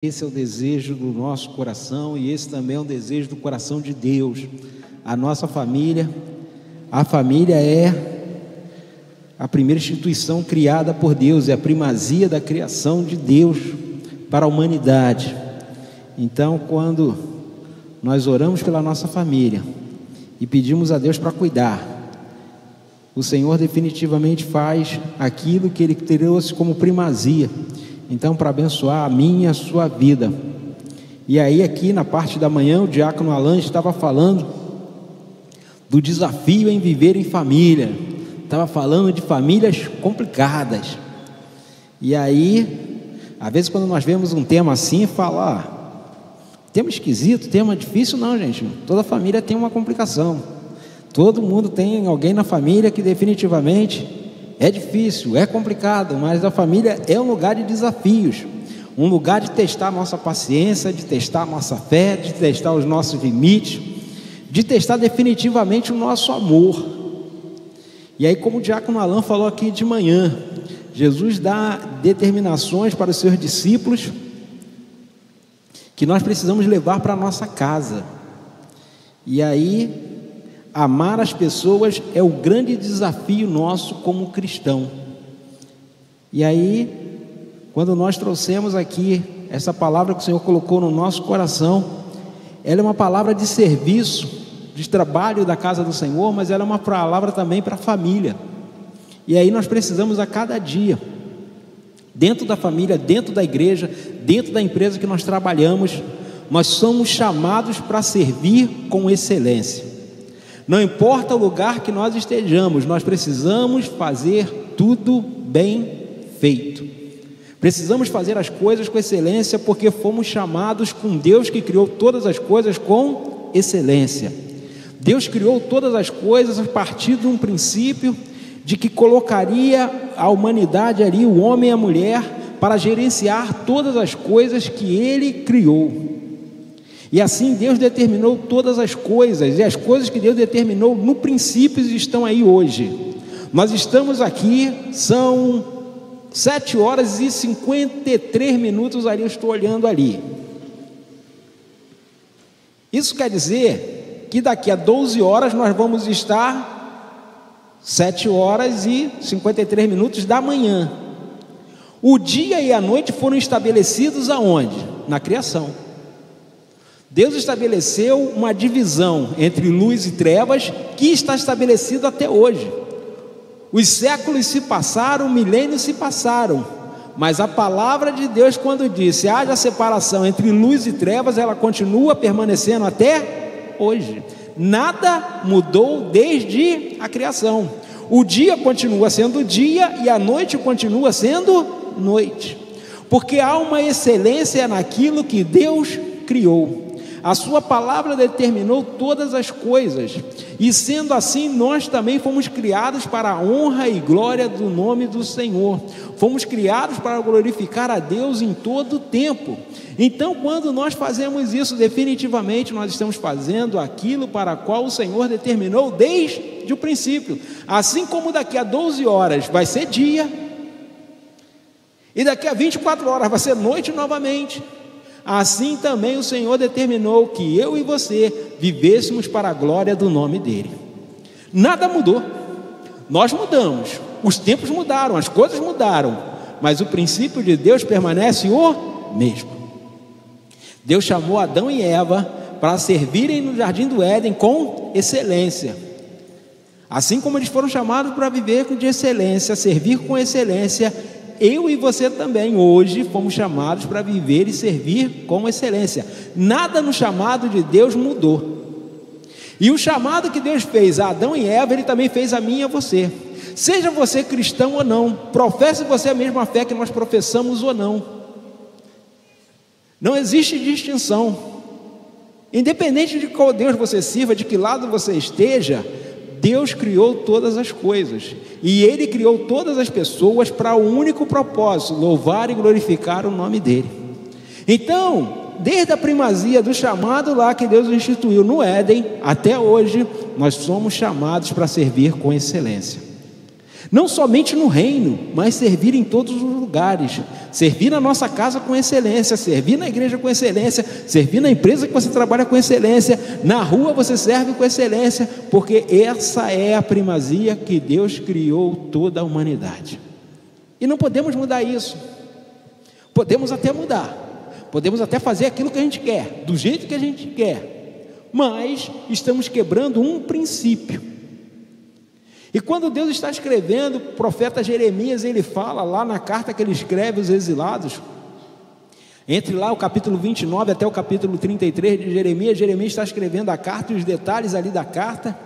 Esse é o desejo do nosso coração e esse também é o desejo do coração de Deus. A nossa família, a família é a primeira instituição criada por Deus, é a primazia da criação de Deus para a humanidade. Então, quando nós oramos pela nossa família e pedimos a Deus para cuidar, o Senhor definitivamente faz aquilo que Ele trouxe como primazia. Então, para abençoar a minha e a sua vida. E aí aqui na parte da manhã, o diácono Alan estava falando do desafio em viver em família. Estava falando de famílias complicadas. E aí, às vezes quando nós vemos um tema assim, fala, tema esquisito, tema difícil. Não, gente, toda família tem uma complicação. Todo mundo tem alguém na família que definitivamente é difícil, é complicado, mas a família é um lugar de desafios, um lugar de testar a nossa paciência, de testar a nossa fé, de testar os nossos limites, de testar definitivamente o nosso amor. E aí, como o diácono Alan falou aqui de manhã, Jesus dá determinações para os seus discípulos que nós precisamos levar para a nossa casa. E aí, amar as pessoas é o grande desafio nosso como cristão. E aí, quando nós trouxemos aqui essa palavra que o Senhor colocou no nosso coração, ela é uma palavra de serviço, de trabalho da casa do Senhor, mas ela é uma palavra também para a família. E aí nós precisamos a cada dia, dentro da família, dentro da igreja, dentro da empresa que nós trabalhamos, nós somos chamados para servir com excelência. Não importa o lugar que nós estejamos, nós precisamos fazer tudo bem feito. Precisamos fazer as coisas com excelência, porque fomos chamados com Deus que criou todas as coisas com excelência. Deus criou todas as coisas a partir de um princípio de que colocaria a humanidade ali, o homem e a mulher, para gerenciar todas as coisas que Ele criou. E assim Deus determinou todas as coisas, e as coisas que Deus determinou no princípio estão aí hoje. Nós estamos aqui, são 7h53 ali, eu estou olhando ali. Isso quer dizer que daqui a 12 horas nós vamos estar 7h53 da manhã. O dia e a noite foram estabelecidos aonde? Na criação. Deus estabeleceu uma divisão entre luz e trevas que está estabelecido até hoje. Os séculos se passaram, milênios se passaram, mas a palavra de Deus, quando disse haja separação entre luz e trevas, ela continua permanecendo até hoje. Nada mudou desde a criação. O dia continua sendo dia e a noite continua sendo noite, porque há uma excelência naquilo que Deus criou. A sua palavra determinou todas as coisas, e sendo assim, nós também fomos criados para a honra e glória do nome do Senhor. Fomos criados para glorificar a Deus em todo o tempo. Então, quando nós fazemos isso, definitivamente nós estamos fazendo aquilo para o qual o Senhor determinou desde o princípio. Assim como daqui a 12 horas vai ser dia, e daqui a 24 horas vai ser noite novamente, assim também o Senhor determinou que eu e você vivêssemos para a glória do nome dEle. Nada mudou, nós mudamos, os tempos mudaram, as coisas mudaram, mas o princípio de Deus permanece o mesmo. Deus chamou Adão e Eva para servirem no jardim do Éden com excelência. Assim como eles foram chamados para viver com excelência, servir com excelência, eu e você também hoje fomos chamados para viver e servir com excelência. Nada no chamado de Deus mudou. E o chamado que Deus fez a Adão e Eva, Ele também fez a mim e a você. Seja você cristão ou não, professe você a mesma fé que nós professamos ou não. Não existe distinção. Independente de qual Deus você sirva, de que lado você esteja, Deus criou todas as coisas, e Ele criou todas as pessoas para o único propósito, louvar e glorificar o nome dEle. Então, desde a primazia do chamado lá que Deus instituiu no Éden, até hoje, nós somos chamados para servir com excelência. Não somente no reino, mas servir em todos os lugares. Servir na nossa casa com excelência, servir na igreja com excelência, servir na empresa que você trabalha com excelência, na rua você serve com excelência, porque essa é a primazia que Deus criou toda a humanidade. E não podemos mudar isso. Podemos até mudar, podemos até fazer aquilo que a gente quer, do jeito que a gente quer, mas estamos quebrando um princípio. E quando Deus está escrevendo, o profeta Jeremias, ele fala lá na carta que ele escreve aos exilados, entre lá o capítulo 29 até o capítulo 33 de Jeremias, Jeremias está escrevendo a carta e os detalhes ali da carta,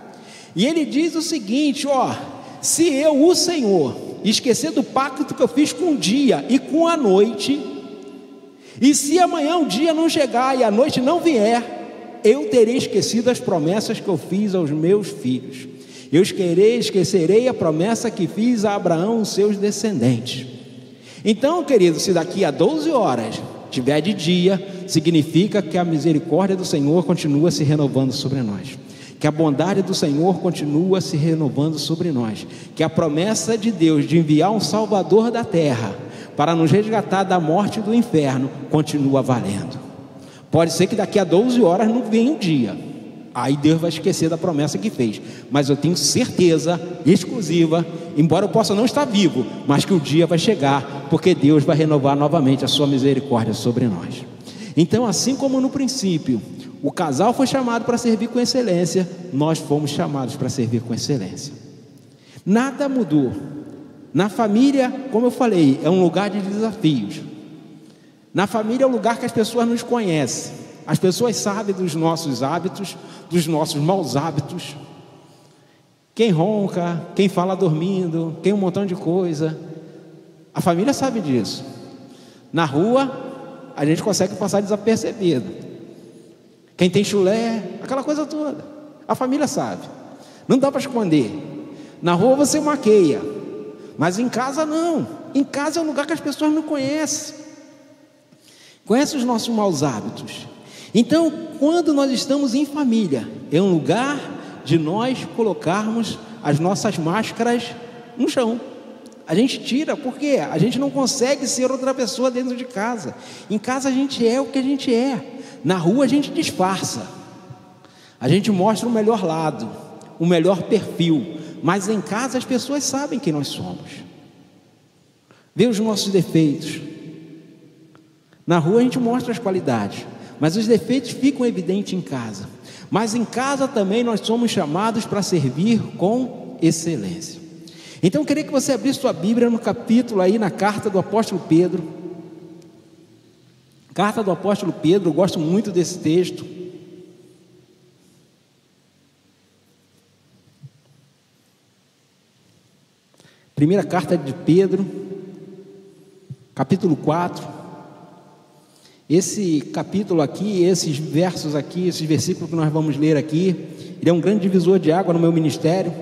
e ele diz o seguinte: se eu, o Senhor, esquecer do pacto que eu fiz com o dia e com a noite, e se amanhã o dia não chegar e a noite não vier, eu terei esquecido as promessas que eu fiz aos meus filhos. Eu esquecerei a promessa que fiz a Abraão e os seus descendentes. Então, querido, se daqui a 12 horas tiver de dia, significa que a misericórdia do Senhor continua se renovando sobre nós, que a bondade do Senhor continua se renovando sobre nós, que a promessa de Deus de enviar um Salvador da terra para nos resgatar da morte e do inferno continua valendo. Pode ser que daqui a 12 horas não venha um dia, aí Deus vai esquecer da promessa que fez, mas eu tenho certeza exclusiva, embora eu possa não estar vivo, mas que o dia vai chegar, porque Deus vai renovar novamente a sua misericórdia sobre nós. Então, assim como no princípio o casal foi chamado para servir com excelência, nós fomos chamados para servir com excelência. Nada mudou. Na família, como eu falei, é um lugar de desafios. Na família é um lugar que as pessoas nos conhecem, as pessoas sabem dos nossos hábitos, dos nossos maus hábitos, quem ronca, quem fala dormindo, quem um montão de coisa, a família sabe disso. Na rua a gente consegue passar desapercebido, quem tem chulé, aquela coisa toda, a família sabe, não dá para esconder. Na rua você maqueia, mas em casa não. Em casa é um lugar que as pessoas não conhecem os nossos maus hábitos. Então, quando nós estamos em família, é um lugar de nós colocarmos as nossas máscaras no chão. A gente tira, porque a gente não consegue ser outra pessoa dentro de casa. Em casa a gente é o que a gente é. Na rua a gente disfarça, a gente mostra o melhor lado, o melhor perfil, mas em casa as pessoas sabem quem nós somos, vê os nossos defeitos. Na rua a gente mostra as qualidades, mas os defeitos ficam evidentes em casa. Mas em casa também nós somos chamados para servir com excelência. Então eu queria que você abrisse sua Bíblia no capítulo aí, na carta do apóstolo Pedro. Carta do apóstolo Pedro, eu gosto muito desse texto. Primeira carta de Pedro, capítulo 4. Esse capítulo aqui, esses versos aqui, esses versículos que nós vamos ler aqui, ele é um grande divisor de água no meu ministério.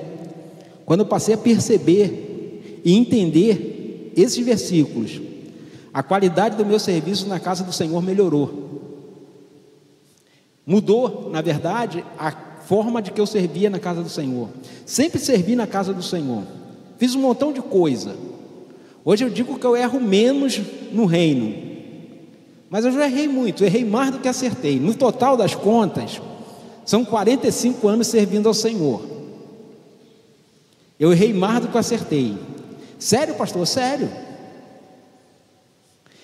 Quando eu passei a perceber e entender esses versículos, a qualidade do meu serviço na casa do Senhor melhorou. Mudou, na verdade, a forma de que eu servia na casa do Senhor. Sempre servi na casa do Senhor. Fiz um montão de coisa. Hoje eu digo que eu erro menos no reino, mas eu já errei muito, errei mais do que acertei. No total das contas, são 45 anos servindo ao Senhor. Eu errei mais do que acertei. Sério, pastor? Sério.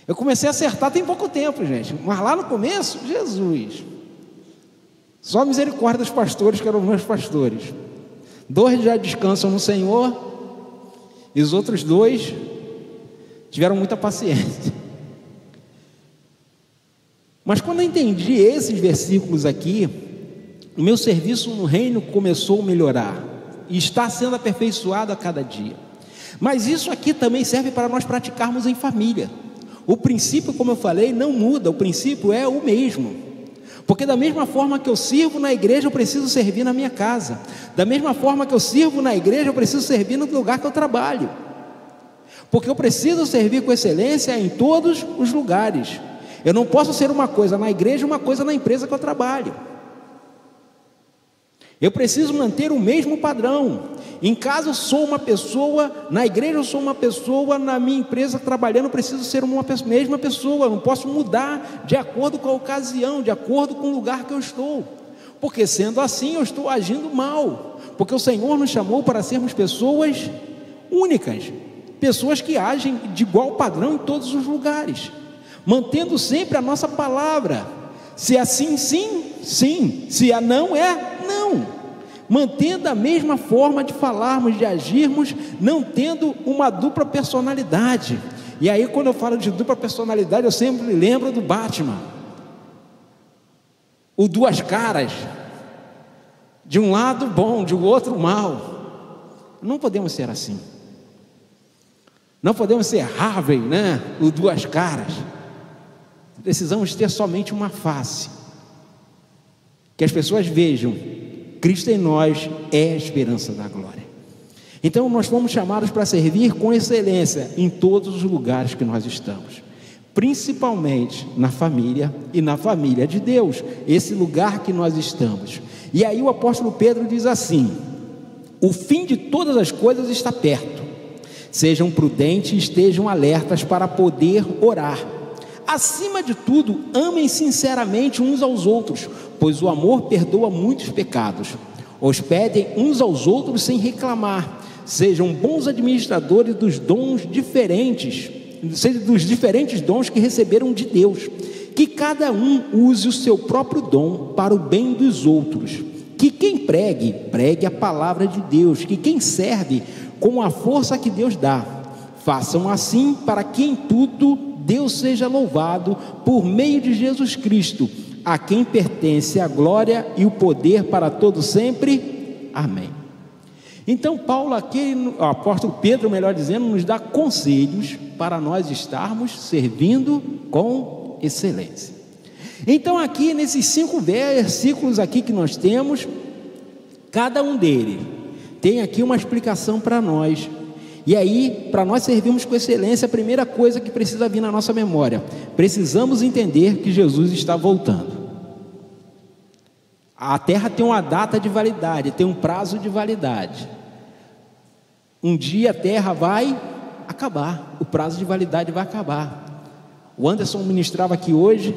Eu comecei a acertar tem pouco tempo, gente, mas lá no começo, Jesus, só a misericórdia dos pastores que eram meus pastores. 2 já descansam no Senhor, e os outros 2 tiveram muita paciência. Mas quando eu entendi esses versículos aqui, o meu serviço no reino começou a melhorar, e está sendo aperfeiçoado a cada dia. Mas isso aqui também serve para nós praticarmos em família. O princípio, como eu falei, não muda, o princípio é o mesmo. Porque da mesma forma que eu sirvo na igreja, eu preciso servir na minha casa. Da mesma forma que eu sirvo na igreja, eu preciso servir no lugar que eu trabalho. Porque eu preciso servir com excelência em todos os lugares. Eu não posso ser uma coisa na igreja e uma coisa na empresa que eu trabalho. Eu preciso manter o mesmo padrão. Em casa eu sou uma pessoa, na igreja eu sou uma pessoa, na minha empresa trabalhando eu preciso ser uma mesma pessoa, eu não posso mudar de acordo com a ocasião, de acordo com o lugar que eu estou, porque sendo assim eu estou agindo mal, porque o Senhor nos chamou para sermos pessoas únicas, pessoas que agem de igual padrão em todos os lugares, mantendo sempre a nossa palavra, se é sim, sim, sim, se é não, é não, mantendo a mesma forma de falarmos, de agirmos, não tendo uma dupla personalidade. E aí quando eu falo de dupla personalidade, eu sempre lembro do Batman, o duas caras, de um lado bom, de outro mal. Não podemos ser assim, não podemos ser Harvey, né? O duas caras. Precisamos ter somente uma face, que as pessoas vejam, Cristo em nós é a esperança da glória. Então nós fomos chamados para servir com excelência em todos os lugares que nós estamos, principalmente na família e na família de Deus, esse lugar que nós estamos. E aí o apóstolo Pedro diz assim: o fim de todas as coisas está perto, sejam prudentes e estejam alertas para poder orar. Acima de tudo, amem sinceramente uns aos outros, pois o amor perdoa muitos pecados. Hospedem uns aos outros sem reclamar. Sejam bons administradores dos dons diferentes, dos diferentes dons que receberam de Deus. Que cada um use o seu próprio dom para o bem dos outros. Que quem pregue, pregue a palavra de Deus. Que quem serve, com a força que Deus dá. Façam assim para que em tudo Deus seja louvado por meio de Jesus Cristo, a quem pertence a glória e o poder para todo sempre. Amém. Então Paulo aqui, o apóstolo Pedro, melhor dizendo, nos dá conselhos para nós estarmos servindo com excelência. Então aqui nesses 5 versículos aqui que nós temos, cada um deles tem aqui uma explicação para nós. E aí, para nós servirmos com excelência, a primeira coisa que precisa vir na nossa memória, precisamos entender que Jesus está voltando. A terra tem uma data de validade, tem um prazo de validade. Um dia a terra vai acabar, o prazo de validade vai acabar. O Anderson ministrava aqui hoje,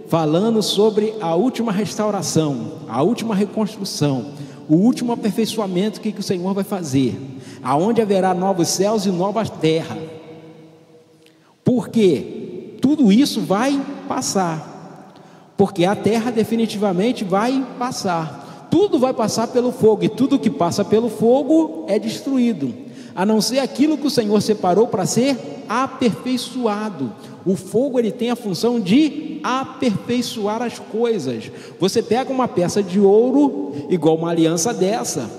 falando sobre a última restauração, a última reconstrução, o último aperfeiçoamento que o Senhor vai fazer, aonde haverá novos céus e nova terra, porque tudo isso vai passar, porque a terra definitivamente vai passar, tudo vai passar pelo fogo, e tudo que passa pelo fogo é destruído, a não ser aquilo que o Senhor separou para ser aperfeiçoado. O fogo, ele tem a função de aperfeiçoar as coisas. Você pega uma peça de ouro, igual uma aliança dessa,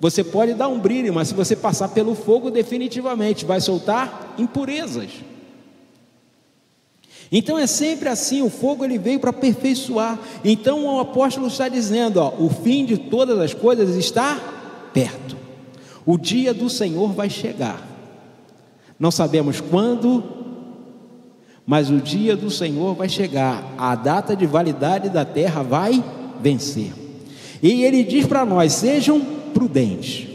você pode dar um brilho, mas se você passar pelo fogo, definitivamente vai soltar impurezas. Então é sempre assim, o fogo ele veio para aperfeiçoar. Então o apóstolo está dizendo, o fim de todas as coisas está perto. O dia do Senhor vai chegar. Não sabemos quando, mas o dia do Senhor vai chegar. A data de validade da terra vai vencer. E ele diz para nós, sejam prudentes,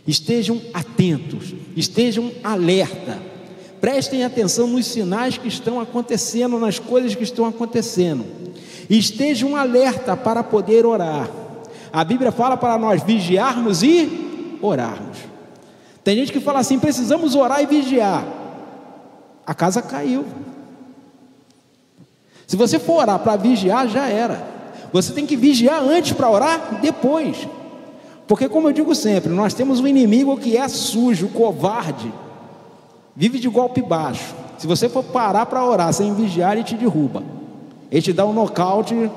estejam atentos, estejam alerta, prestem atenção nos sinais que estão acontecendo, nas coisas que estão acontecendo, estejam alerta para poder orar. A Bíblia fala para nós vigiarmos e orarmos. Tem gente que fala assim, precisamos orar e vigiar. A casa caiu. Se você for orar para vigiar, já era. Você tem que vigiar antes para orar depois. Porque como eu digo sempre, nós temos um inimigo que é sujo, covarde, vive de golpe baixo. Se você for parar para orar sem vigiar, ele te derruba, ele te dá um nocaute,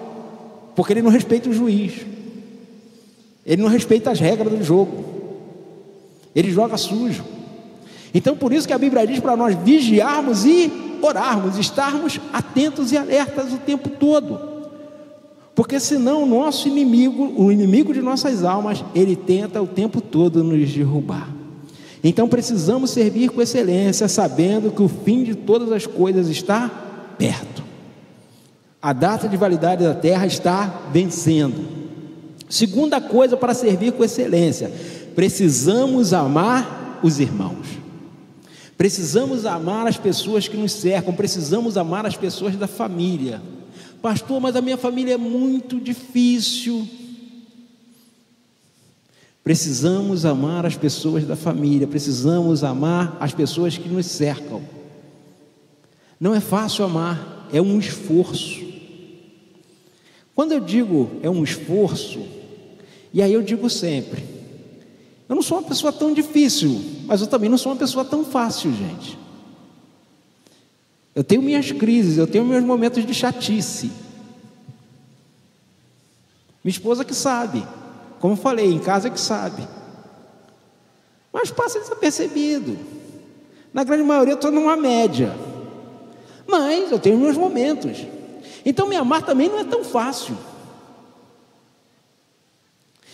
porque ele não respeita o juiz, ele não respeita as regras do jogo, ele joga sujo. Então por isso que a Bíblia diz para nós vigiarmos e orarmos, estarmos atentos e alertas o tempo todo, porque senão o nosso inimigo, o inimigo de nossas almas, ele tenta o tempo todo nos derrubar. Então precisamos servir com excelência, sabendo que o fim de todas as coisas está perto. A data de validade da terra está vencendo. Segunda coisa para servir com excelência, precisamos amar os irmãos, precisamos amar as pessoas que nos cercam, precisamos amar as pessoas da família. Pastor, mas a minha família é muito difícil. Precisamos amar as pessoas da família, precisamos amar as pessoas que nos cercam. Não é fácil amar, é um esforço. Quando eu digo é um esforço, e aí eu digo sempre, eu não sou uma pessoa tão difícil, mas eu também não sou uma pessoa tão fácil, gente. Eu tenho minhas crises, eu tenho meus momentos de chatice. Minha esposa que sabe, como eu falei, em casa que sabe. Mas passa desapercebido. Na grande maioria eu estou numa média. Mas eu tenho meus momentos. Então me amar também não é tão fácil.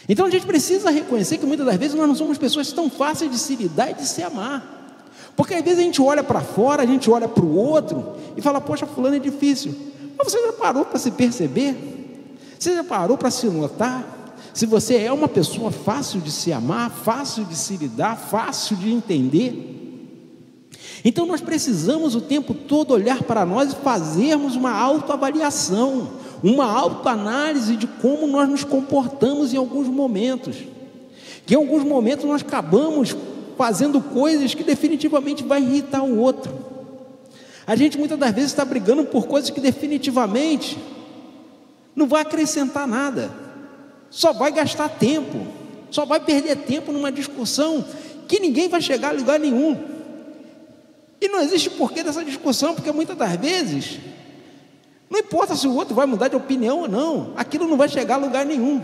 Então a gente precisa reconhecer que muitas das vezes nós não somos pessoas tão fáceis de se lidar e de se amar. Porque às vezes a gente olha para fora, a gente olha para o outro e fala, poxa, fulano é difícil. Mas você já parou para se perceber? Você já parou para se notar? Se você é uma pessoa fácil de se amar, fácil de se lidar, fácil de entender. Então nós precisamos o tempo todo olhar para nós e fazermos uma autoavaliação, uma autoanálise de como nós nos comportamos em alguns momentos. Que em alguns momentos nós acabamos fazendo coisas que definitivamente vai irritar o outro. A gente muitas das vezes está brigando por coisas que definitivamente não vai acrescentar nada, só vai gastar tempo, só vai perder tempo numa discussão que ninguém vai chegar a lugar nenhum. E não existe porquê dessa discussão, porque muitas das vezes não importa se o outro vai mudar de opinião ou não, aquilo não vai chegar a lugar nenhum.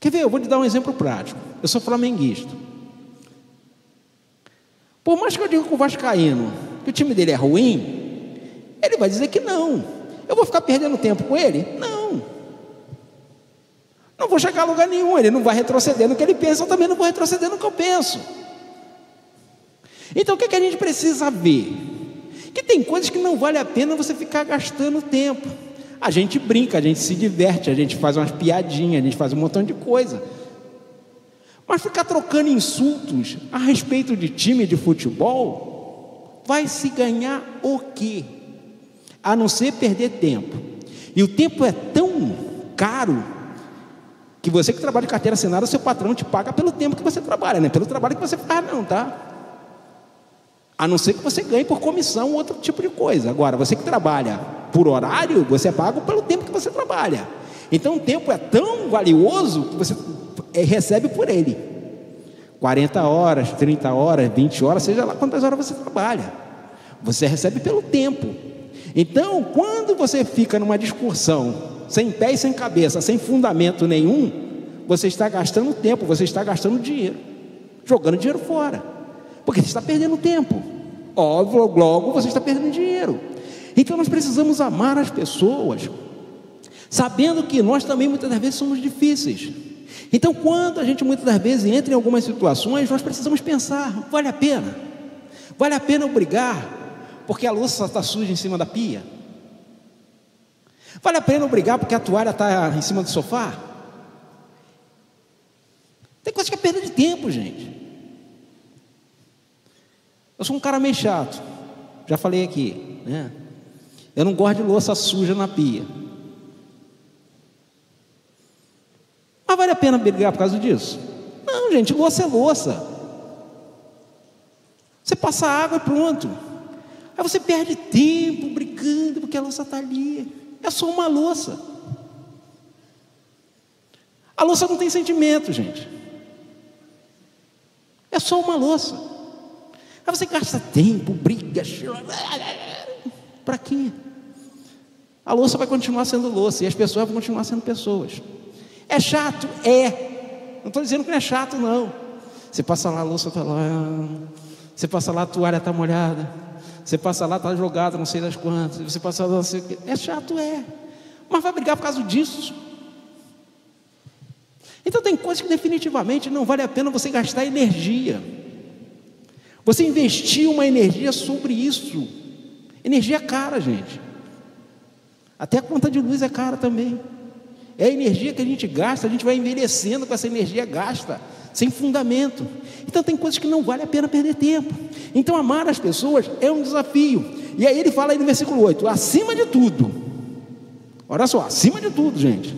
Quer ver? Eu vou te dar um exemplo prático. Eu sou flamenguista. Por mais que eu diga com o vascaíno que o time dele é ruim, ele vai dizer que não. Eu vou ficar perdendo tempo com ele? Não. Não vou chegar a lugar nenhum. Ele não vai retroceder no que ele pensa, eu também não vou retroceder no que eu penso. Então o que a gente precisa ver? Que tem coisas que não vale a pena você ficar gastando tempo. A gente brinca, a gente se diverte, a gente faz umas piadinhas, a gente faz um montão de coisa. Mas ficar trocando insultos a respeito de time de futebol, vai se ganhar o quê? A não ser perder tempo. E o tempo é tão caro que você que trabalha de carteira assinada, seu patrão te paga pelo tempo que você trabalha, não é pelo trabalho que você faz não, tá? A não ser que você ganhe por comissão ou outro tipo de coisa. Agora, você que trabalha por horário, você é pago pelo tempo que você trabalha. Então o tempo é tão valioso que você recebe por ele. 40 horas, 30 horas, 20 horas, seja lá quantas horas você trabalha. Você recebe pelo tempo. Então, quando você fica numa discussão, sem pé e sem cabeça, sem fundamento nenhum, você está gastando tempo, você está gastando dinheiro, jogando dinheiro fora, porque você está perdendo tempo. Óbvio, logo você está perdendo dinheiro. Então nós precisamos amar as pessoas, sabendo que nós também muitas das vezes somos difíceis. Então quando a gente muitas das vezes entra em algumas situações, nós precisamos pensar, vale a pena? Vale a pena eu brigar porque a louça está suja em cima da pia? Vale a pena eu brigar porque a toalha está em cima do sofá? Tem coisa que é perda de tempo, gente. Eu sou um cara meio chato, já falei aqui, né? Eu não gosto de louça suja na pia. Mas vale a pena brigar por causa disso? Não, gente, louça é louça. Você passa água e pronto. Aí você perde tempo brigando porque a louça está ali. É só uma louça. A louça não tem sentimento, gente. É só uma louça. Aí você gasta tempo, briga, para quê? A louça vai continuar sendo louça e as pessoas vão continuar sendo pessoas. É chato? É. Não estou dizendo que não é chato, não. Você passa lá, a louça está lá. Você passa lá, a toalha está molhada. Você passa lá, está jogada, não sei das quantas. Você passa lá, não sei o quê. É chato, é. Mas vai brigar por causa disso? Então tem coisas que definitivamente não vale a pena você gastar energia. Você investir uma energia sobre isso. Energia é cara, gente. Até a conta de luz é cara também. É a energia que a gente gasta, a gente vai envelhecendo com essa energia gasta, sem fundamento. Então tem coisas que não vale a pena perder tempo. Então amar as pessoas é um desafio. E aí ele fala aí no versículo 8, acima de tudo, olha só, acima de tudo, gente,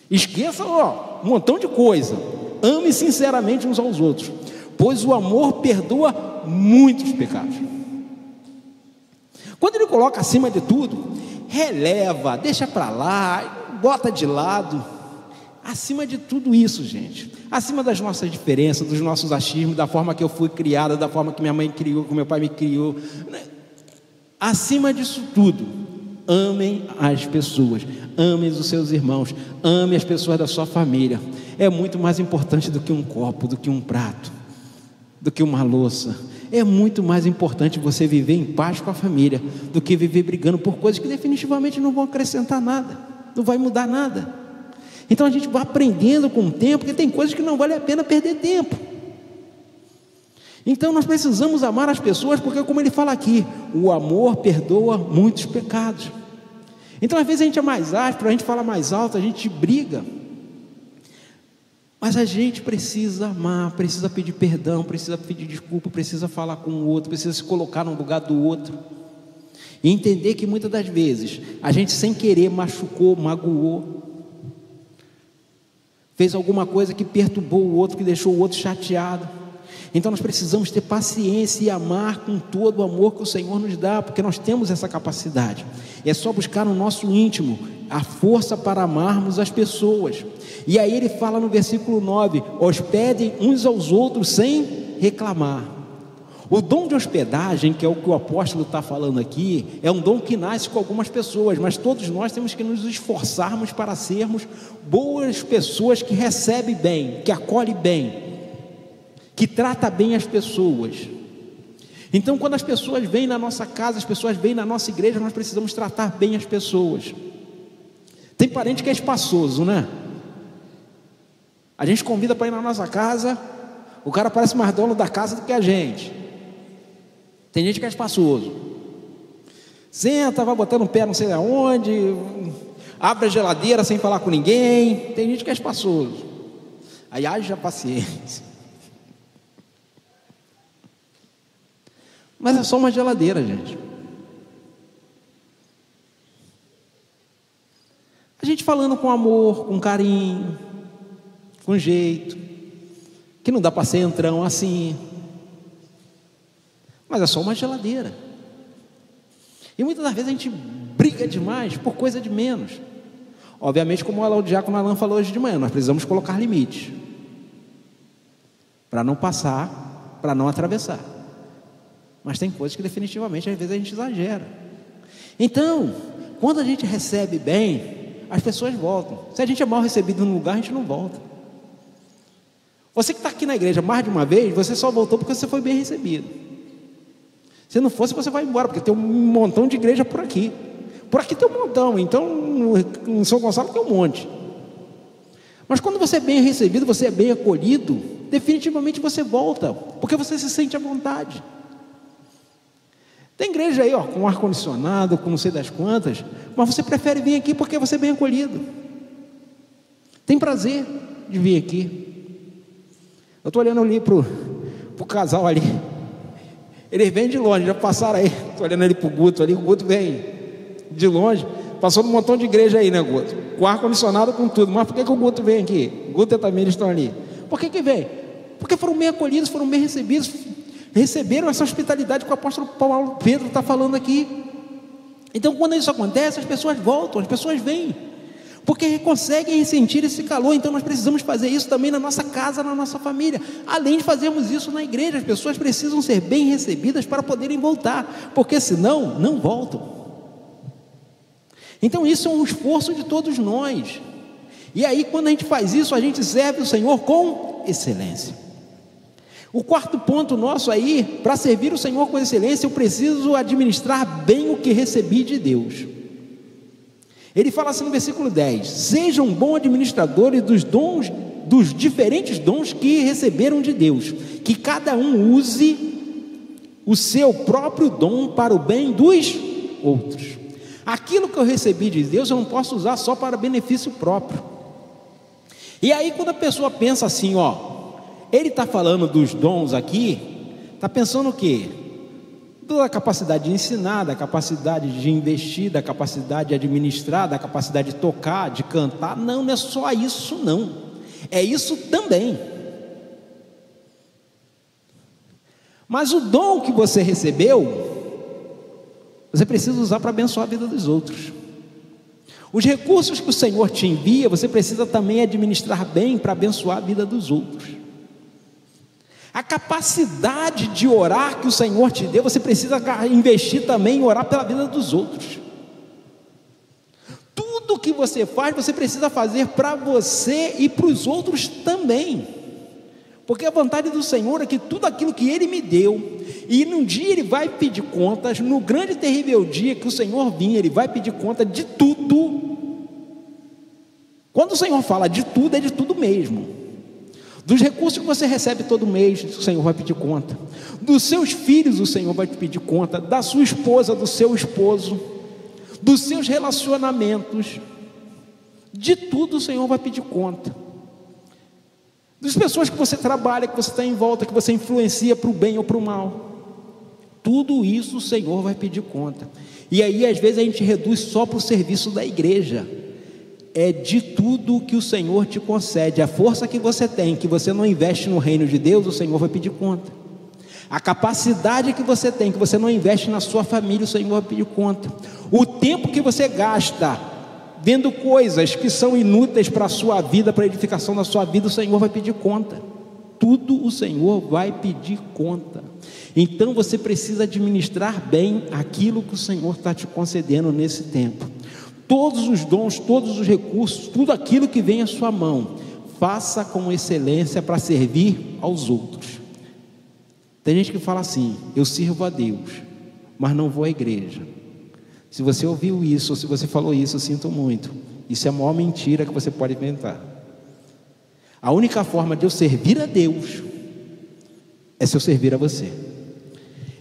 esqueça um montão de coisa, ame sinceramente uns aos outros, pois o amor perdoa muitos pecados. Quando ele coloca acima de tudo, releva, deixa para lá, bota de lado. Acima de tudo isso, gente, acima das nossas diferenças, dos nossos achismos, da forma que eu fui criada, da forma que minha mãe criou, que meu pai me criou, acima disso tudo, amem as pessoas, amem os seus irmãos, amem as pessoas da sua família. É muito mais importante do que um copo, do que um prato, do que uma louça. É muito mais importante você viver em paz com a família do que viver brigando por coisas que definitivamente não vão acrescentar nada, não vai mudar nada. Então a gente vai aprendendo com o tempo que tem coisas que não vale a pena perder tempo. Então nós precisamos amar as pessoas, porque como ele fala aqui, o amor perdoa muitos pecados. Então às vezes a gente é mais áspero, a gente fala mais alto, a gente briga, mas a gente precisa amar, precisa pedir perdão, precisa pedir desculpa, precisa falar com o outro, precisa se colocar no lugar do outro, e entender que muitas das vezes a gente sem querer machucou, magoou, fez alguma coisa que perturbou o outro, que deixou o outro chateado. Então nós precisamos ter paciência e amar com todo o amor que o Senhor nos dá, porque nós temos essa capacidade. É só buscar no nosso íntimo a força para amarmos as pessoas. E aí ele fala no versículo 9, hospedem uns aos outros sem reclamar. O dom de hospedagem, que é o que o apóstolo está falando aqui, é um dom que nasce com algumas pessoas, mas todos nós temos que nos esforçarmos para sermos boas pessoas que recebem bem, que acolhem bem, que trata bem as pessoas. Então quando as pessoas vêm na nossa casa, as pessoas vêm na nossa igreja, nós precisamos tratar bem as pessoas. Tem parente que é espaçoso, né? A gente convida para ir na nossa casa, o cara parece mais dono da casa do que a gente. Tem gente que é espaçoso, senta, vai botando o pé não sei aonde, abre a geladeira sem falar com ninguém. Tem gente que é espaçoso, aí haja paciência. Mas é só uma geladeira, gente. A gente falando com amor, com carinho, com jeito, que não dá para ser entrão assim, mas é só uma geladeira. E muitas das vezes a gente briga demais por coisa de menos. Obviamente, como o diácono Alan falou hoje de manhã, nós precisamos colocar limites para não passar, para não atravessar. Mas tem coisas que definitivamente às vezes a gente exagera. Então, quando a gente recebe bem, as pessoas voltam. Se a gente é mal recebido num lugar, a gente não volta. Você que está aqui na igreja mais de uma vez, você só voltou porque você foi bem recebido. Se não fosse, você vai embora, porque tem um montão de igreja por aqui. Por aqui tem um montão, então em São Gonçalo tem um monte. Mas quando você é bem recebido, você é bem acolhido, definitivamente você volta, porque você se sente à vontade. Tem igreja aí, com ar-condicionado, com não sei das quantas, mas você prefere vir aqui porque você é bem acolhido. Tem prazer de vir aqui. Eu estou olhando ali para o casal ali. Eles vêm de longe, já passaram aí. Estou olhando ali para o Guto ali, o Guto vem de longe, passou num montão de igreja aí, né, Guto? Com ar-condicionado, com tudo. Mas por que o Guto vem aqui? O Guto também, eles estão ali. Por que vem? Porque foram bem acolhidos, foram bem recebidos, receberam essa hospitalidade que o apóstolo Pedro está falando aqui. Então quando isso acontece, as pessoas voltam, as pessoas vêm, porque conseguem sentir esse calor. Então nós precisamos fazer isso também na nossa casa, na nossa família. Além de fazermos isso na igreja, as pessoas precisam ser bem recebidas para poderem voltar, porque senão não voltam. Então isso é um esforço de todos nós. E aí quando a gente faz isso, a gente serve o Senhor com excelência. O quarto ponto nosso aí, para servir o Senhor com excelência, eu preciso administrar bem o que recebi de Deus. Ele fala assim no versículo 10: sejam bons administradores dos dons, dos diferentes dons que receberam de Deus, que cada um use o seu próprio dom para o bem dos outros. Aquilo que eu recebi de Deus eu não posso usar só para benefício próprio. E aí quando a pessoa pensa assim, ele está falando dos dons aqui, está pensando o quê? Da capacidade de ensinar, da capacidade de investir, da capacidade de administrar, da capacidade de tocar, de cantar. Não é só isso não, é isso também. Mas o dom que você recebeu, você precisa usar para abençoar a vida dos outros. Os recursos que o Senhor te envia, você precisa também administrar bem para abençoar a vida dos outros. A capacidade de orar que o Senhor te deu, você precisa investir também em orar pela vida dos outros. Tudo que você faz, você precisa fazer para você e para os outros também. Porque a vontade do Senhor é que tudo aquilo que Ele me deu, e num dia Ele vai pedir contas, no grande e terrível dia que o Senhor vir, Ele vai pedir conta de tudo. Quando o Senhor fala de tudo, é de tudo mesmo. Dos recursos que você recebe todo mês, o Senhor vai pedir conta. Dos seus filhos, o Senhor vai te pedir conta. Da sua esposa, do seu esposo, dos seus relacionamentos, de tudo o Senhor vai pedir conta. Das pessoas que você trabalha, que você está em volta, que você influencia para o bem ou para o mal, tudo isso o Senhor vai pedir conta. E aí às vezes a gente reduz só para o serviço da igreja. É de tudo que o Senhor te concede. A força que você tem, que você não investe no reino de Deus, o Senhor vai pedir conta. A capacidade que você tem, que você não investe na sua família, o Senhor vai pedir conta. O tempo que você gasta vendo coisas que são inúteis para a sua vida, para a edificação da sua vida, o Senhor vai pedir conta. Tudo o Senhor vai pedir conta. Então você precisa administrar bem aquilo que o Senhor está te concedendo nesse tempo. Todos os dons, todos os recursos, tudo aquilo que vem à sua mão, faça com excelência para servir aos outros. Tem gente que fala assim: eu sirvo a Deus, mas não vou à igreja. Se você ouviu isso, ou se você falou isso, eu sinto muito. Isso é a maior mentira que você pode inventar. A única forma de eu servir a Deus é se eu servir a você.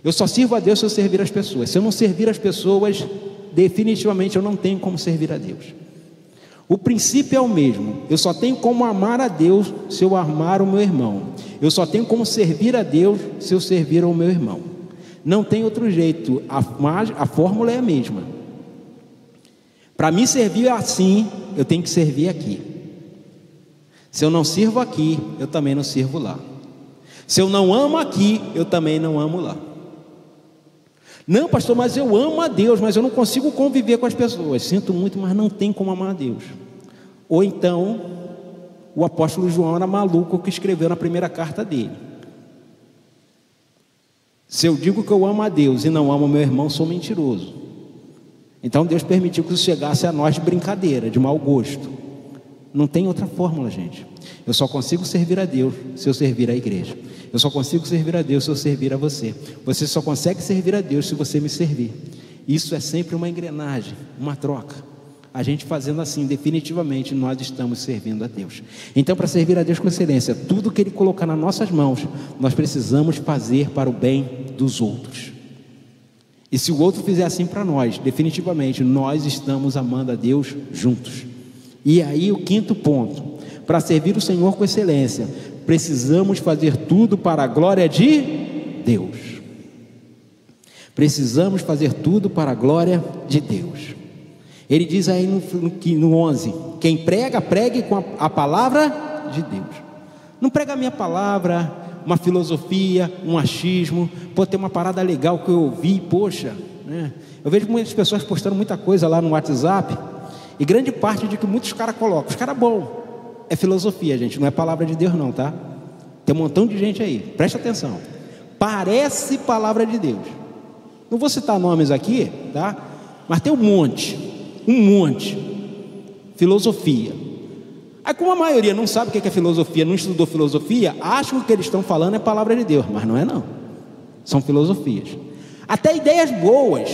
Eu só sirvo a Deus se eu servir as pessoas. Se eu não servir as pessoas, definitivamente eu não tenho como servir a Deus. O princípio é o mesmo. Eu só tenho como amar a Deus se eu amar o meu irmão. Eu só tenho como servir a Deus se eu servir ao meu irmão. Não tem outro jeito. A fórmula é a mesma. Para me servir assim, eu tenho que servir aqui. Se eu não sirvo aqui, eu também não sirvo lá. Se eu não amo aqui, eu também não amo lá. Não, pastor, mas eu amo a Deus, mas eu não consigo conviver com as pessoas. Sinto muito, mas não tem como amar a Deus. Ou então, o apóstolo João era maluco que escreveu na primeira carta dele: se eu digo que eu amo a Deus e não amo o meu irmão, sou mentiroso. Então Deus permitiu que isso chegasse a nós de brincadeira, de mau gosto. Não tem outra fórmula, gente. Eu só consigo servir a Deus se eu servir a igreja. Eu só consigo servir a Deus se eu servir a você. Você só consegue servir a Deus se você me servir. Isso é sempre uma engrenagem, uma troca. A gente fazendo assim, definitivamente nós estamos servindo a Deus. Então, para servir a Deus com excelência, tudo que Ele colocar nas nossas mãos, nós precisamos fazer para o bem dos outros. E se o outro fizer assim para nós, definitivamente nós estamos amando a Deus juntos. E aí o quinto ponto: para servir o Senhor com excelência, precisamos fazer tudo para a glória de Deus. Precisamos fazer tudo para a glória de Deus. Ele diz aí no 11: quem prega, pregue com a palavra de Deus. Não prega a minha palavra, uma filosofia, um achismo. Pô, tem uma parada legal que eu ouvi, poxa, né? Eu vejo muitas pessoas postando muita coisa lá no WhatsApp, e grande parte de que muitos caras colocam, os caras bons, é filosofia, gente, não é palavra de Deus não, tá? Tem um montão de gente aí, presta atenção, parece palavra de Deus. Não vou citar nomes aqui, tá? Mas tem um monte, filosofia. Aí como a maioria não sabe o que é filosofia, não estudou filosofia, acham que o que eles estão falando é palavra de Deus, mas não é não, são filosofias. Até ideias boas,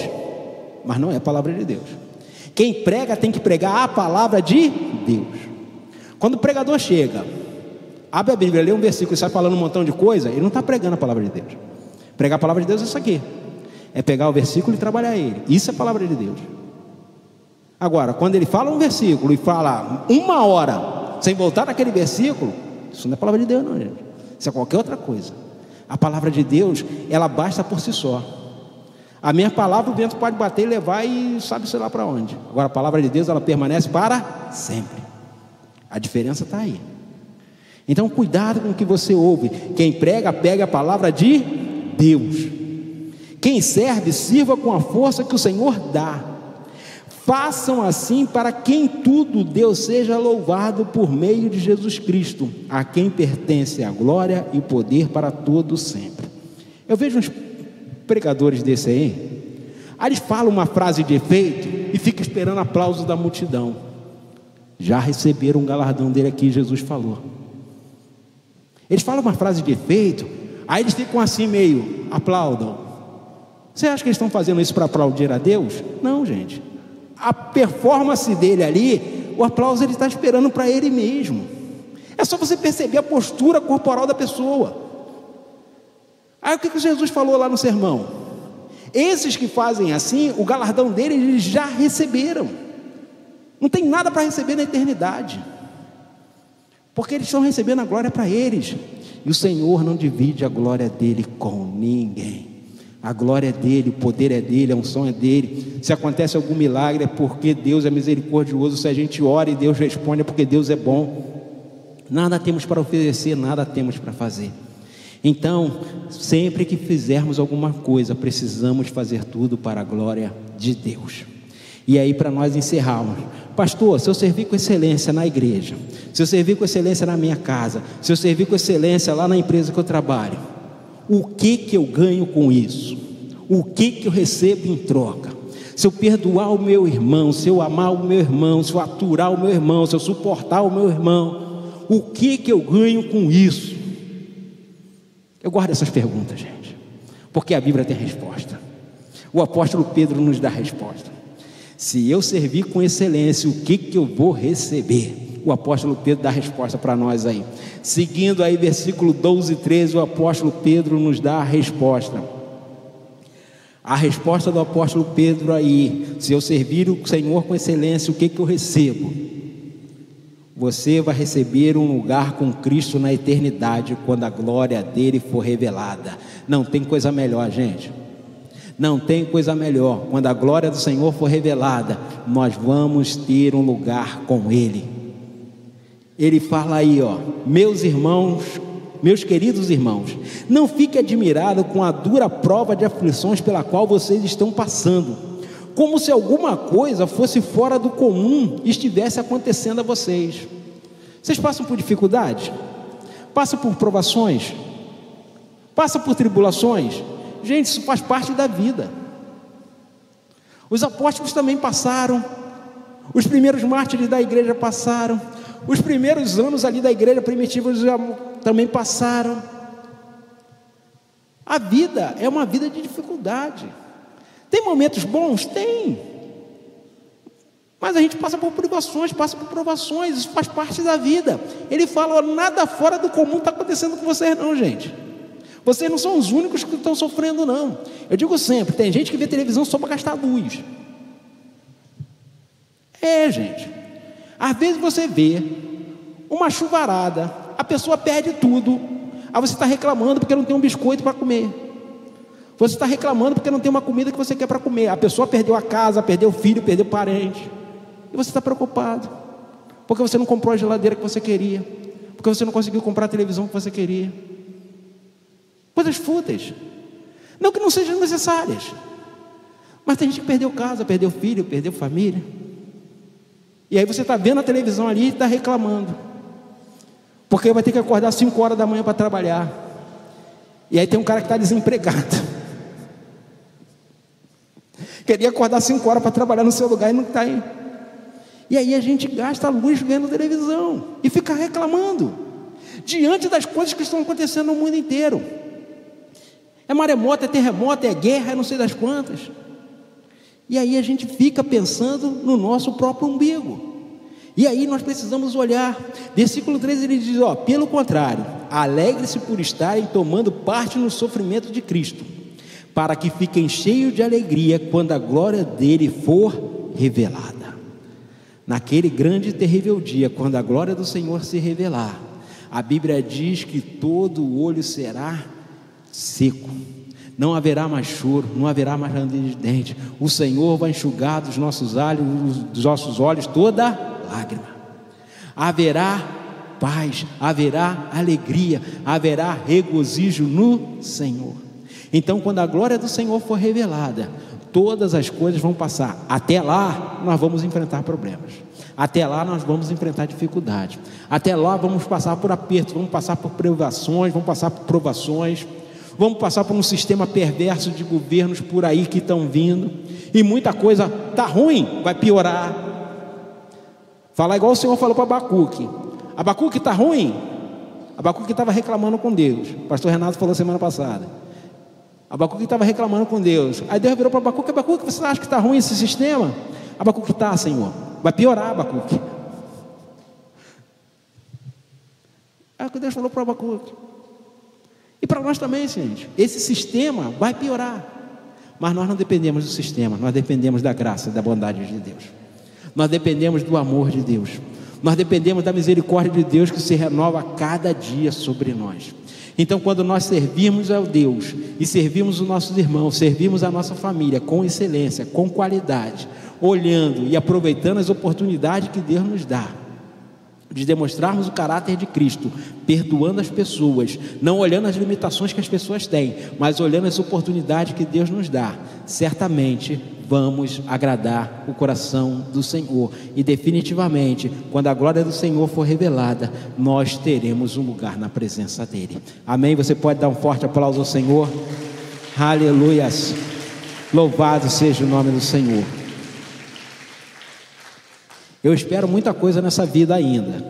mas não é palavra de Deus. Quem prega tem que pregar a palavra de Deus. Quando o pregador chega, abre a Bíblia, lê um versículo e sai falando um montão de coisa, ele não está pregando a palavra de Deus. Pregar a palavra de Deus é isso aqui, é pegar o versículo e trabalhar ele. Isso é palavra de Deus. Agora, quando ele fala um versículo e fala 1 hora sem voltar naquele versículo, isso não é palavra de Deus não, gente. Isso é qualquer outra coisa. A palavra de Deus, ela basta por si só. A minha palavra o vento pode bater e levar e sabe sei lá para onde. Agora a palavra de Deus, ela permanece para sempre. A diferença está aí. Então cuidado com o que você ouve. Quem prega, pega a palavra de Deus. Quem serve, sirva com a força que o Senhor dá. Façam assim para que em tudo Deus seja louvado por meio de Jesus Cristo, a quem pertence a glória e o poder para todos sempre. Eu vejo uns pregadores desse aí eles falam uma frase de efeito e ficam esperando aplausos da multidão. Já receberam um galardão dele aqui, Jesus falou. Eles falam uma frase de efeito, aí eles ficam assim meio, aplaudam. Você acha que eles estão fazendo isso para aplaudir a Deus? Não, gente. A performance dele ali, o aplauso ele está esperando para ele mesmo. É só você perceber a postura corporal da pessoa. Aí o que Jesus falou lá no sermão? Esses que fazem assim, o galardão deles eles já receberam. Não tem nada para receber na eternidade, porque eles estão recebendo a glória para eles. E o Senhor não divide a glória dele com ninguém. A glória é dele, o poder é dele, a unção é dele. Se acontece algum milagre é porque Deus é misericordioso. Se a gente ora e Deus responde é porque Deus é bom. Nada temos para oferecer, nada temos para fazer. Então, sempre que fizermos alguma coisa, precisamos fazer tudo para a glória de Deus. E aí, para nós encerrarmos, pastor, se eu servir com excelência na igreja, se eu servir com excelência na minha casa, se eu servir com excelência lá na empresa que eu trabalho, o que eu ganho com isso? O que eu recebo em troca? Se eu perdoar o meu irmão, se eu amar o meu irmão, se eu aturar o meu irmão, se eu suportar o meu irmão, o que eu ganho com isso? Eu guardo essas perguntas, gente, porque a Bíblia tem resposta. O apóstolo Pedro nos dá a resposta. Se eu servir com excelência, o que eu vou receber? O apóstolo Pedro dá a resposta para nós aí. Seguindo aí versículo 12 e 13, o apóstolo Pedro nos dá a resposta. A resposta do apóstolo Pedro aí: se eu servir o Senhor com excelência, o que eu recebo? Você vai receber um lugar com Cristo na eternidade, quando a glória dele for revelada. Não tem coisa melhor, gente. Não tem coisa melhor. Quando a glória do Senhor for revelada, nós vamos ter um lugar com ele. Ele fala aí, meus irmãos, meus queridos irmãos, não fique admirado com a dura prova de aflições pela qual vocês estão passando, como se alguma coisa fosse fora do comum e estivesse acontecendo a vocês. Vocês passam por dificuldades? Passam por provações? Passam por tribulações? Gente, isso faz parte da vida. Os apóstolos também passaram, os primeiros mártires da igreja passaram, os primeiros anos ali da igreja primitiva já também passaram. A vida é uma vida de dificuldade. Tem momentos bons? Tem. Mas a gente passa por privações, passa por provações, isso faz parte da vida. Ele fala, nada fora do comum está acontecendo com vocês não, gente. Vocês não são os únicos que estão sofrendo não. Eu digo sempre, tem gente que vê televisão só para gastar luz. Gente, às vezes você vê uma chuvarada, a pessoa perde tudo, aí você está reclamando porque não tem um biscoito para comer. Você está reclamando porque não tem uma comida que você quer para comer. A pessoa perdeu a casa, perdeu o filho, perdeu o parente. E você está preocupado, porque você não comprou a geladeira que você queria, porque você não conseguiu comprar a televisão que você queria. Coisas fúteis. Não que não sejam necessárias, mas tem gente que perdeu casa, perdeu filho, perdeu família. E aí você está vendo a televisão ali e está reclamando, porque vai ter que acordar 5 horas da manhã para trabalhar. E aí tem um cara que está desempregado, queria acordar 5 horas para trabalhar no seu lugar e não está aí. E aí a gente gasta a luz vendo televisão e fica reclamando diante das coisas que estão acontecendo no mundo inteiro. É maremoto, é terremoto, é guerra, é não sei das quantas. E aí a gente fica pensando no nosso próprio umbigo. E aí nós precisamos olhar. Versículo 13 ele diz, pelo contrário, alegre-se por estarem tomando parte no sofrimento de Cristo, para que fiquem cheios de alegria quando a glória dele for revelada. naquele grande e terrível dia, quando a glória do Senhor se revelar, a Bíblia diz que todo olho será seco, não haverá mais choro, não haverá mais ranger de dente. O Senhor vai enxugar dos nossos olhos toda lágrima. Haverá paz, haverá alegria, haverá regozijo no Senhor. Então, quando a glória do Senhor for revelada, todas as coisas vão passar. Até lá nós vamos enfrentar problemas, até lá nós vamos enfrentar dificuldades, até lá vamos passar por apertos, vamos passar por privações, vamos passar por provações, vamos passar por um sistema perverso de governos por aí que estão vindo, e muita coisa está ruim, vai piorar. Falar igual o Senhor falou para Abacuque. Abacuque está ruim. Abacuque estava reclamando com Deus. O pastor Renato falou semana passada. Abacuque estava reclamando com Deus. Aí Deus virou para Abacuque: Abacuque, você acha que está ruim esse sistema? Abacuque: está, Senhor, vai piorar, Abacuque. É o que Deus falou para Abacuque. E para nós também, gente, esse sistema vai piorar, mas nós não dependemos do sistema, nós dependemos da graça e da bondade de Deus, nós dependemos do amor de Deus, nós dependemos da misericórdia de Deus que se renova a cada dia sobre nós. Então, quando nós servimos ao Deus e servimos os nossos irmãos, servimos a nossa família com excelência, com qualidade, olhando e aproveitando as oportunidades que Deus nos dá de demonstrarmos o caráter de Cristo, perdoando as pessoas, não olhando as limitações que as pessoas têm, mas olhando as oportunidades que Deus nos dá, certamente vamos agradar o coração do Senhor, e definitivamente, quando a glória do Senhor for revelada, nós teremos um lugar na presença dEle. Amém? Você pode dar um forte aplauso ao Senhor? Aleluias! Louvado seja o nome do Senhor. Eu espero muita coisa nessa vida ainda,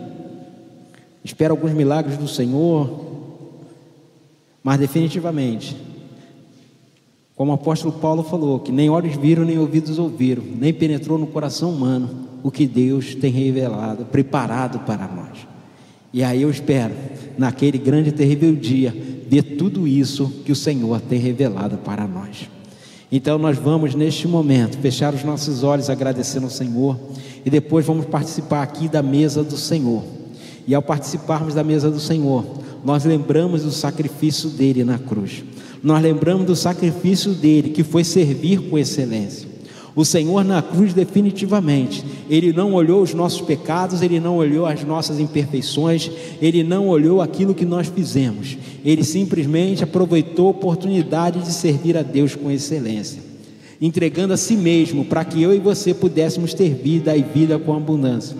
espero alguns milagres do Senhor, mas definitivamente, como o apóstolo Paulo falou, que nem olhos viram, nem ouvidos ouviram, nem penetrou no coração humano o que Deus tem revelado, preparado para nós. E aí eu espero, naquele grande e terrível dia, ver tudo isso que o Senhor tem revelado para nós. Então nós vamos neste momento fechar os nossos olhos agradecendo ao Senhor, e depois vamos participar aqui da mesa do Senhor. E ao participarmos da mesa do Senhor, nós lembramos do sacrifício dele na cruz, nós lembramos do sacrifício dele, que foi servir com excelência. O Senhor na cruz, definitivamente, Ele não olhou os nossos pecados, Ele não olhou as nossas imperfeições, Ele não olhou aquilo que nós fizemos, Ele simplesmente aproveitou a oportunidade de servir a Deus com excelência, entregando a si mesmo, para que eu e você pudéssemos ter vida e vida com abundância,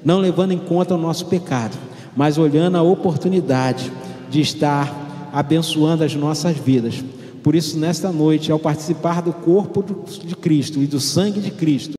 não levando em conta o nosso pecado, mas olhando a oportunidade de estar abençoando as nossas vidas. Por isso, nesta noite, ao participar do corpo de Cristo e do sangue de Cristo,